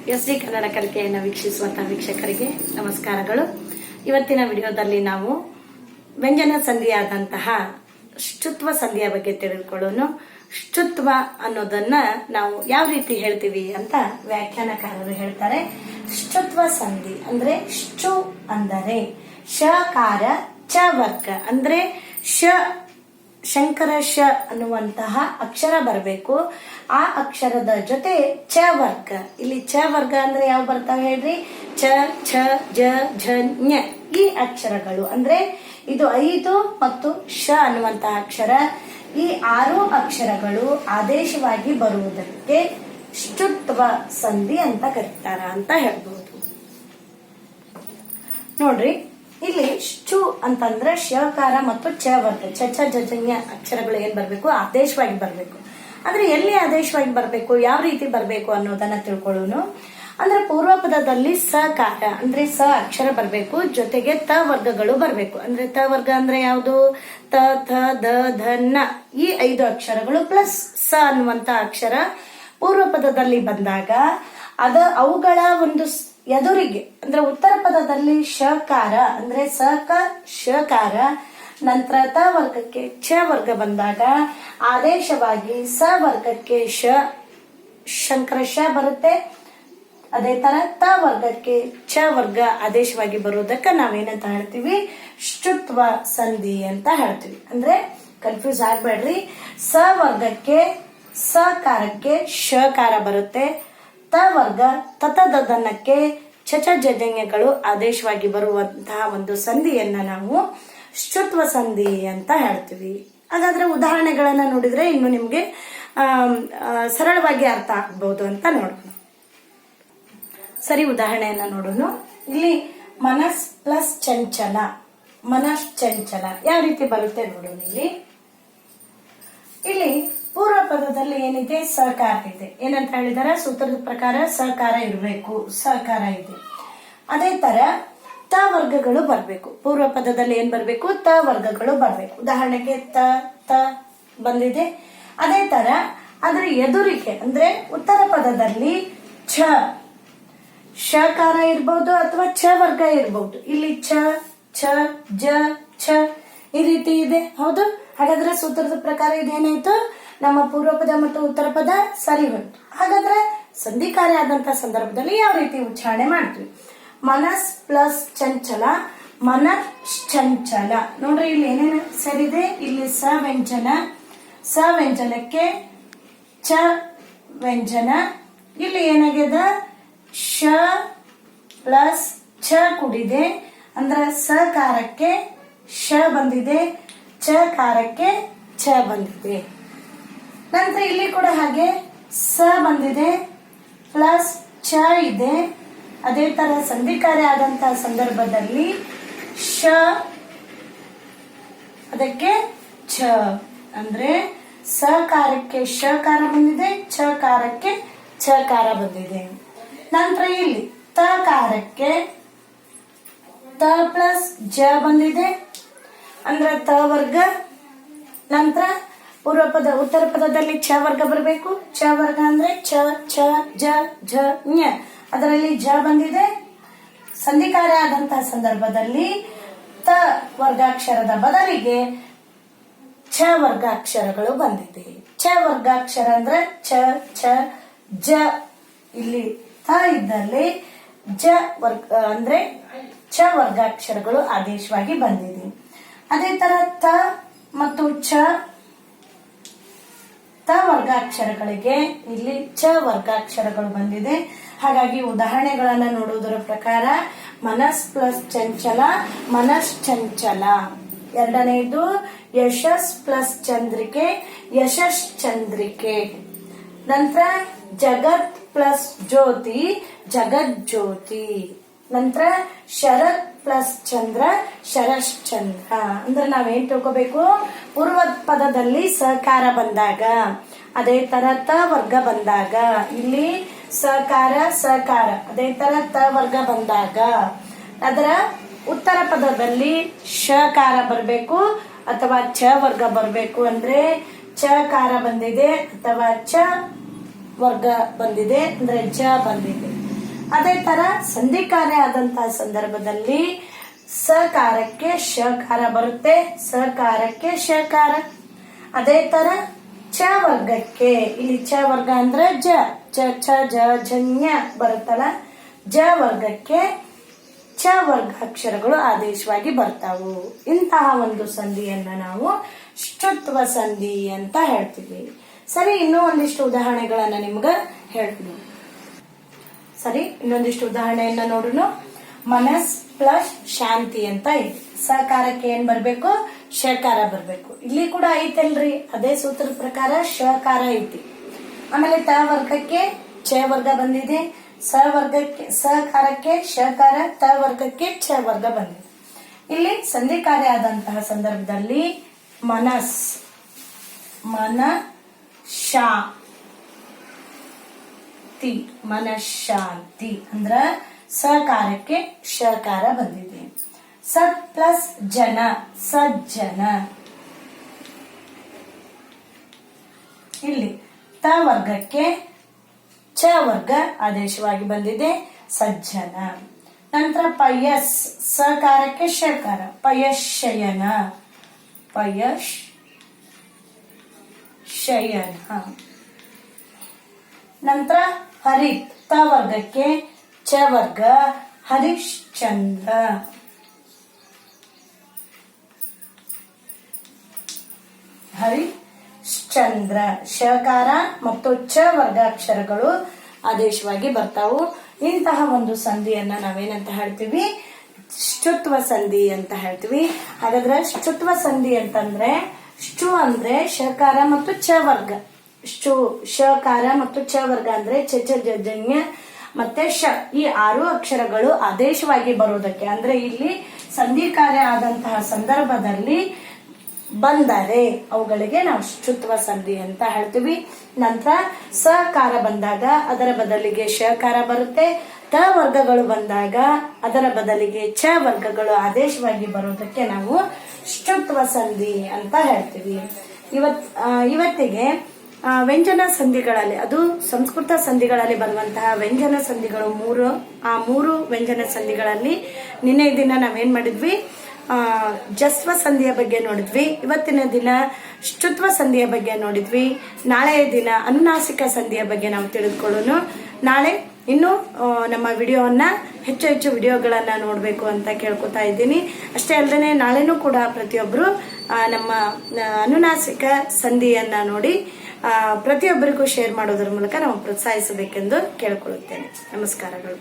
SD Kannada ಕಲಿಕೆಯನ್ನು ವೀಕ್ಷಿಸುವಂತಹ ವೀಕ್ಷಕರಿಗೆ ನಮಸ್ಕಾರಗಳು. ಇವತ್ತಿನ ವಿಡಿಯೋದಲ್ಲಿ ನಾವು ವ್ಯಂಜನ ಸಂಧಿಯಾದಂತಹ ಶ್ಚುತ್ವ ಸಂಧಿಯ ಬಗ್ಗೆ ತಿಳಿದುಕೊಳ್ಳೋಣ. ಶ್ಚುತ್ವ ಅನ್ನೋದನ್ನ ನಾವು ಯಾವ ರೀತಿ ಹೇಳ್ತೀವಿ ಅಂತ ವ್ಯಾಖ್ಯಾನಕಾರರು ಹೇಳ್ತಾರೆ. ಶ್ಚುತ್ವ ಸಂಧಿ ಅಂದ್ರೆ ಶ್ಚು ಅಂದರೆ ಶಕಾರ ಚ ವರ್ಗ ಅಂದ್ರೆ ಶಂಕರ ಶ ಅನ್ನುವಂತಹ ಅಕ್ಷರ ಬರಬೇಕು. ಆ ಅಕ್ಷರದ ಜೊತೆ ಚ ವರ್ಗ. ಇಲ್ಲಿ ಚ ವರ್ಗ ಅಂದ್ರೆ ಯಾವ ಬರ್ತಾವೆ ಹೇಳ್ರಿ? ಚ ಛ ಜ ಝ ಞ ಈ ಅಕ್ಷರಗಳು ಅಂದ್ರೆ ಇದು 5 ಮತ್ತು ಶ ಅನ್ನುವಂತಹ ಅಕ್ಷರ. ಈ 6 ಅಕ್ಷರಗಳು ಆದೇಶವಾಗಿ ಬರುವುದಕ್ಕೆ ಶ್ಚುತ್ವ ಸಂಧಿ ಅಂತ ಕರೀತಾರ ಅಂತ ಹೇಳ್ಬಹುದು. ನೋಡ್ರಿ, ಇಲ್ಲಿ ಶ್ಚು ಅಂತಂದ್ರೆ ಶಕಾರ ಮತ್ತು ಚ ವರ್ಗ ಚ ಛ ಜ ಞ ಅಕ್ಷರಗಳು ಏನ್ ಬರ್ಬೇಕು? ಆದೇಶವಾಗಿ ಬರ್ಬೇಕು. ಅಂದ್ರೆ ಎಲ್ಲಿ ಆದೇಶವಾಗಿ ಬರ್ಬೇಕು, ಯಾವ ರೀತಿ ಬರ್ಬೇಕು ಅನ್ನೋದನ್ನ ತಿಳ್ಕೊಳ್ಳೋಣ. ಅಂದ್ರೆ ಪೂರ್ವ ಪದದಲ್ಲಿ ಸಕಾರ ಅಂದ್ರೆ ಸ ಅಕ್ಷರ ಬರ್ಬೇಕು, ಜೊತೆಗೆ ತ ವರ್ಗಗಳು ಬರ್ಬೇಕು. ಅಂದ್ರೆ ತ ವರ್ಗ ಅಂದ್ರೆ ಯಾವುದು? ತ ಥ ದ ಧ ನ ಈ 5 ಅಕ್ಷರಗಳು ಪ್ಲಸ್ ಸ ಅನ್ನುವಂತ ಅಕ್ಷರ ಪೂರ್ವ ಪದದಲ್ಲಿ ಬಂದಾಗ ಅವುಗಳ ಒಂದು ಎದುರಿಗೆ ಅಂದ್ರೆ ಉತ್ತರ ಪದದಲ್ಲಿ ಶಕಾರ ಅಂದ್ರೆ ಸಕ ಶಕಾರ, ನಂತರ ತ ವರ್ಗಕ್ಕೆ ಛ ವರ್ಗ ಬಂದಾಗ ಆದೇಶವಾಗಿ ಸ ವರ್ಗಕ್ಕೆ ಶಂಕರ ಶ ಬರುತ್ತೆ. ಅದೇ ತರ ತ ವರ್ಗಕ್ಕೆ ಛ ವರ್ಗ ಆದೇಶವಾಗಿ ಬರುವುದಕ್ಕೆ ನಾವೇನಂತ ಹೇಳ್ತೀವಿ? ಶ್ಚುತ್ವ ಸಂಧಿ ಅಂತ ಹೇಳ್ತೀವಿ. ಅಂದ್ರೆ ಕನ್ಫ್ಯೂಸ್ ಆಗ್ಬೇಡ್ರಿ. ಸ ವರ್ಗಕ್ಕೆ ಸಕಾರಕ್ಕೆ ಶಕಾರ ಬರುತ್ತೆ. ತ ವರ್ಗ ತತದನಕ್ಕೆ ಚಚ ಜಜಂಗಗಳು ಆದೇಶವಾಗಿ ಬರುವಂತಹ ಒಂದು ಸಂಧಿಯನ್ನ ನಾವು ಶ್ಚುತ್ವ ಸಂಧಿ ಅಂತ ಹೇಳ್ತೀವಿ. ಹಾಗಾದ್ರೆ ಉದಾಹರಣೆಗಳನ್ನ ನೋಡಿದ್ರೆ ಇನ್ನು ನಿಮ್ಗೆ ಸರಳವಾಗಿ ಅರ್ಥ ಆಗ್ಬಹುದು ಅಂತ ನೋಡೋಣ. ಸರಿ, ಉದಾಹರಣೆಯನ್ನ ನೋಡೋಣ. ಇಲ್ಲಿ ಮನಸ್ ಪ್ಲಸ್ ಚಂಚಲ, ಮನಸ್ ಚಂಚಲ ಯಾವ ರೀತಿ ಬರುತ್ತೆ ನೋಡೋಣ. ಇಲ್ಲಿ ಪೂರ್ವ ಪದದಲ್ಲಿ ಏನಿದೆ? ಸಹಕಾರ ಇದೆ. ಏನಂತ ಹೇಳಿದಾರೆ? ಸೂತ್ರದ ಪ್ರಕಾರ ಸಹಕಾರ ಇರಬೇಕು, ಸಹಕಾರ ಇದೆ. ಅದೇ ತರ ತ ವರ್ಗಗಳು ಬರ್ಬೇಕು. ಪೂರ್ವ ಪದದಲ್ಲಿ ಏನ್ ಬರ್ಬೇಕು? ತ ವರ್ಗಗಳು ಬರ್ಬೇಕು. ಉದಾಹರಣೆಗೆ ತ ತ ಬಂದಿದೆ. ಅದೇ ತರ ಅದರ ಎದುರಿಗೆ ಅಂದ್ರೆ ಉತ್ತರ ಪದದಲ್ಲಿ ಛ ಶಕಾರ ಇರ್ಬಹುದು ಅಥವಾ ಛ ವರ್ಗ ಇರಬಹುದು. ಇಲ್ಲಿ ಛ ಛ ಜ ಛ ಈ ರೀತಿ ಇದೆ. ಹೌದು, ಹಾಗಾದ್ರೆ ಸೂತ್ರದ ಪ್ರಕಾರ ಇದೇನಾಯ್ತು? ನಮ್ಮ ಪೂರ್ವ ಪದ ಮತ್ತು ಉತ್ತರ ಪದ ಸರಿ ಹೋಯ್ತು. ಹಾಗಾದ್ರೆ ಸಂಧಿ ಕಾರ್ಯ ಆದಂತಹ ಸಂದರ್ಭದಲ್ಲಿ ಯಾವ ರೀತಿ ಉಚ್ಚಾರಣೆ ಮಾಡ್ತೀವಿ? ಮನಸ್ ಪ್ಲಸ್ ಚಂಚಲ, ಮನಶ್ಚಂಚಲ. ನೋಡ್ರಿ, ಇಲ್ಲಿ ಏನೇನು ಸರಿದೆ? ಇಲ್ಲಿ ಸ ವ್ಯಂಜನ, ಸ ವ್ಯಂಜನಕ್ಕೆ ಚ ವ್ಯಂಜನ. ಇಲ್ಲಿ ಏನಾಗ್ಯದ? ಶ ಪ್ಲಸ್ ಛ ಕೂಡಿದೆ ಅಂದ್ರೆ ಸಕಾರಕ್ಕೆ ಶ ಬಂದಿದೆ, ಚಕಾರಕ್ಕೆ ಛ ಬಂದಿದೆ. ನಂತರ ಇಲ್ಲಿ ಕೂಡ ಹಾಗೆ ಸ ಬಂದಿದೆ ಪ್ಲಸ್ ಛ ಇದೆ. ಅದೇ ತರ ಸಂಧಿ ಕಾರ್ಯ ಆದಂತಹ ಸಂದರ್ಭದಲ್ಲಿ ಶ ಅದಕ್ಕೆ ಛ ಅಂದ್ರೆ ಸಕಾರಕ್ಕೆ ಶಕಾರ ಬಂದಿದೆ, ಛಕಾರಕ್ಕೆ ಛಕಾರ ಬಂದಿದೆ. ನಂತರ ಇಲ್ಲಿ ತಕಾರಕ್ಕೆ ತ ಪ್ಲಸ್ ಜ ಬಂದಿದೆ ಅಂದ್ರೆ ತ ವರ್ಗ. ನಂತರ ಪೂರ್ವ ಪದ ಉತ್ತರ ಪದದಲ್ಲಿ ಛ ವರ್ಗ ಬರಬೇಕು. ಛ ವರ್ಗ ಅಂದ್ರೆ ಛ ಛ ಜ ಝ ಞ ಅದರಲ್ಲಿ ಜ ಬಂದಿದೆ. ಸಂಧಿ ಕಾರ್ಯ ಆದಂತಹ ಸಂದರ್ಭದಲ್ಲಿ ತ ವರ್ಗಾಕ್ಷರದ ಬದಲಿಗೆ ಛ ವರ್ಗಾಕ್ಷರಗಳು ಬಂದಿದೆ. ಛ ವರ್ಗಾಕ್ಷರ ಅಂದ್ರೆ ಛ ಛ ಜ. ಇಲ್ಲಿ ತ ಇದ್ದಲ್ಲಿ ಜ ವರ್ಗ ಅಂದ್ರೆ ಛ ವರ್ಗಾಕ್ಷರಗಳು ಆದೇಶವಾಗಿ ಬಂದಿದೆ. ಅದೇ ತರ ತ ಮತ್ತು ಛ ತ ವರ್ಗಾಕ್ಷರಗಳಿಗೆ ಇಲ್ಲಿ ಛ ವರ್ಗಾಕ್ಷರಗಳು ಬಂದಿದೆ. ಹಾಗಾಗಿ ಉದಾಹರಣೆಗಳನ್ನ ನೋಡುವುದರ ಪ್ರಕಾರ ಮನಸ್ ಪ್ಲಸ್ ಚಂಚಲ, ಮನಶ್ಚಂಚಲ. ಎರಡನೇದು ಯಶಸ್ ಪ್ಲಸ್ ಚಂದ್ರಿಕೆ, ಯಶಶ್ಚಂದ್ರಿಕೆ. ನಂತರ ಜಗತ್ ಪ್ಲಸ್ ಜ್ಯೋತಿ, ಜಗಜ್ಯೋತಿ. ನಂತರ ಶರತ್ ಪ್ಲಸ್ ಚಂದ್ರ, ಶರಶ್ಚಂದ್ರ. ಅಂದ್ರೆ ನಾವೇನ್ ತಿಳ್ಕೋಬೇಕು? ಪೂರ್ವ ಪದದಲ್ಲಿ ಸಹಕಾರ ಬಂದಾಗ, ಅದೇ ತರ ತ ವರ್ಗ ಬಂದಾಗ ಇಲ್ಲಿ ಸಹಕಾರ ಸಹಕಾರ, ಅದೇ ತರ ತ ವರ್ಗ ಬಂದಾಗ ಅದರ ಉತ್ತರ ಪದದಲ್ಲಿ ಶಕಾರ ಬರಬೇಕು ಅಥವಾ ಛ ವರ್ಗ ಬರಬೇಕು. ಅಂದ್ರೆ ಚಕಾರ ಬಂದಿದೆ ಅಥವಾ ಚ ವರ್ಗ ಬಂದಿದೆ ಅಂದ್ರೆ ಜ ಬಂದಿದೆ. ಅದೇ ತರ ಸಂಧಿಕಾರ್ಯ ಆದಂತಹ ಸಂದರ್ಭದಲ್ಲಿ ಸಕಾರಕ್ಕೆ ಶಕಾರ ಬರುತ್ತೆ, ಸಕಾರಕ್ಕೆ ಶಕಾರ. ಅದೇ ತರ ಚ ವರ್ಗಕ್ಕೆ, ಇಲ್ಲಿ ಚ ವರ್ಗ ಅಂದ್ರೆ ಜ ಚ ಜ ಜನ್ಯ ಬರುತ್ತಲ್ಲ, ಜ ವರ್ಗಕ್ಕೆ ಚ ವರ್ಗ ಅಕ್ಷರಗಳು ಆದೇಶವಾಗಿ ಬರ್ತಾವು. ಇಂತಹ ಒಂದು ಸಂಧಿಯನ್ನ ನಾವು ಶ್ಚುತ್ವ ಸಂಧಿ ಅಂತ ಹೇಳ್ತೀವಿ. ಸರಿ, ಇನ್ನೂ ಒಂದಿಷ್ಟು ಉದಾಹರಣೆಗಳನ್ನ ನಿಮ್ಗ ಹೇಳ್ತೀನಿ. ಸರಿ, ಇನ್ನೊಂದಿಷ್ಟು ಉದಾಹರಣೆಯನ್ನ ನೋಡೋಣ. ಮನಸ್ ಪ್ಲಸ್ ಶಾಂತಿ ಅಂತ ಇದೆ. ಸಕಾರಕ್ಕೆ ಏನ್ ಬರ್ಬೇಕು? ಶಕಾರ ಬರ್ಬೇಕು. ಇಲ್ಲಿ ಕೂಡ ಐತಲ್ರಿ, ಅದೇ ಸೂತ್ರದ ಪ್ರಕಾರ ಶಕಾರ ಐತಿ. ಆಮೇಲೆ ತ ವರ್ಗಕ್ಕೆ ಚ ವರ್ಗ ಬಂದಿದೆ, ಸ ವರ್ಗಕ್ಕೆ ಸಕಾರಕ್ಕೆ ಶಕಾರ, ತ ವರ್ಗಕ್ಕೆ ಛ ವರ್ಗ ಬಂದಿದೆ. ಇಲ್ಲಿ ಸಂಧಿಕಾರ್ಯ ಆದಂತಹ ಸಂದರ್ಭದಲ್ಲಿ ಮನಸ್ ಮನ ಶಾಂತಿ, ಮನಃಶಾಂತಿ ಅಂದ್ರ ಸಕಾರಕ್ಕೆ ಶಕಾರ ಬಂದಿದೆ. ಸತ್ ಪ್ಲಸ್ ಜನ ಸಜ್ಜನ. ಇಲ್ಲಿ ತ ವರ್ಗಕ್ಕೆ ಚ ವರ್ಗ ಆದೇಶವಾಗಿ ಬಂದಿದೆ, ಸಜ್ಜನ. ನಂತರ ಪಯಸ್ ಸಕಾರಕ್ಕೆ ಶಕಾರ, ಪಯಶಯನ, ಪಯಶ್ ಶಯನ. ನಂತರ ಹರಿತ್ ತ ವರ್ಗಕ್ಕೆ ಚ ವರ್ಗ, ಹರಿಶ್ಚಂದ್ರ. ಹರಿಶ್ಚಂದ್ರ ಶಕಾರ ಮತ್ತು ಚ ವರ್ಗ ಅಕ್ಷರಗಳು ಆದೇಶವಾಗಿ ಬರ್ತಾವು. ಇಂತಹ ಒಂದು ಸಂಧಿಯನ್ನ ನಾವೇನಂತ ಹೇಳ್ತೀವಿ? ಶ್ಚುತ್ವ ಸಂಧಿ ಅಂತ ಹೇಳ್ತೀವಿ. ಹಾಗಾದ್ರೆ ಶ್ಚುತ್ವ ಸಂಧಿ ಅಂತಂದ್ರೆ ಶ್ಚು ಅಂದ್ರೆ ಶಕಾರ ಮತ್ತು ಚ ವರ್ಗ, ಶ್ಚು ಶಕಾರ ಮತ್ತು ಚ ವರ್ಗ ಅಂದ್ರೆ ಚ ಜನ್ಯ ಮತ್ತೆ ಶ, ಈ 6 ಅಕ್ಷರಗಳು ಆದೇಶವಾಗಿ ಬರುವುದಕ್ಕೆ, ಅಂದ್ರೆ ಇಲ್ಲಿ ಸಂಧಿ ಕಾರ್ಯ ಆದಂತಹ ಸಂದರ್ಭದಲ್ಲಿ ಬಂದರೆ ಅವುಗಳಿಗೆ ನಾವು ಶ್ಚುತ್ವ ಸಂಧಿ ಅಂತ ಹೇಳ್ತೀವಿ. ನಂತರ ಸಕಾರ ಬಂದಾಗ ಅದರ ಬದಲಿಗೆ ಶಕಾರ ಬರುತ್ತೆ, ತ ವರ್ಗಗಳು ಬಂದಾಗ ಅದರ ಬದಲಿಗೆ ಚ ವರ್ಗಗಳು ಆದೇಶವಾಗಿ ಬರುವುದಕ್ಕೆ ನಾವು ಶ್ಚುತ್ವ ಸಂಧಿ ಅಂತ ಹೇಳ್ತೀವಿ. ಇವತ್ತಿಗೆ ವ್ಯಂಜನ ಸಂಧಿಗಳಲ್ಲಿ, ಅದು ಸಂಸ್ಕೃತ ಸಂಧಿಗಳಲ್ಲಿ ಬರುವಂತಹ ವ್ಯಂಜನ ಸಂಧಿಗಳು 3, ಆ 3 ವ್ಯಂಜನ ಸಂಧಿಗಳಲ್ಲಿ ನಿನ್ನೆ ದಿನ ನಾವೇನ್ ಮಾಡಿದ್ವಿ? ಜಸ್ವ ಸಂಧಿಯ ಬಗ್ಗೆ ನೋಡಿದ್ವಿ. ಇವತ್ತಿನ ದಿನ ಶ್ಚುತ್ವ ಸಂಧಿಯ ಬಗ್ಗೆ ನೋಡಿದ್ವಿ. ನಾಳೆಯ ದಿನ ಅನುನಾಸಿಕ ಸಂಧಿಯ ಬಗ್ಗೆ ನಾವು ತಿಳಿದುಕೊಳ್ಳೋಣ. ನಾಳೆ ಇನ್ನು ನಮ್ಮ ವಿಡಿಯೋವನ್ನ ಹೆಚ್ಚು ವಿಡಿಯೋಗಳನ್ನ ನೋಡಬೇಕು ಅಂತ ಕೇಳ್ಕೊತಾ ಇದ್ದೀನಿ. ಅಷ್ಟೇ ಅಲ್ಲದೆ ನಾಳೆನೂ ಕೂಡ ಪ್ರತಿಯೊಬ್ಬರು ನಮ್ಮ ಅನುನಾಸಿಕ ಸಂಧಿಯನ್ನ ನೋಡಿ ಪ್ರತಿಯೊಬ್ಬರಿಗೂ ಶೇರ್ ಮಾಡೋದ್ರ ಮೂಲಕ ನಾವು ಪ್ರೋತ್ಸಾಹಿಸಬೇಕೆಂದು ಕೇಳ್ಕೊಳ್ಳುತ್ತೇನೆ. ನಮಸ್ಕಾರಗಳು.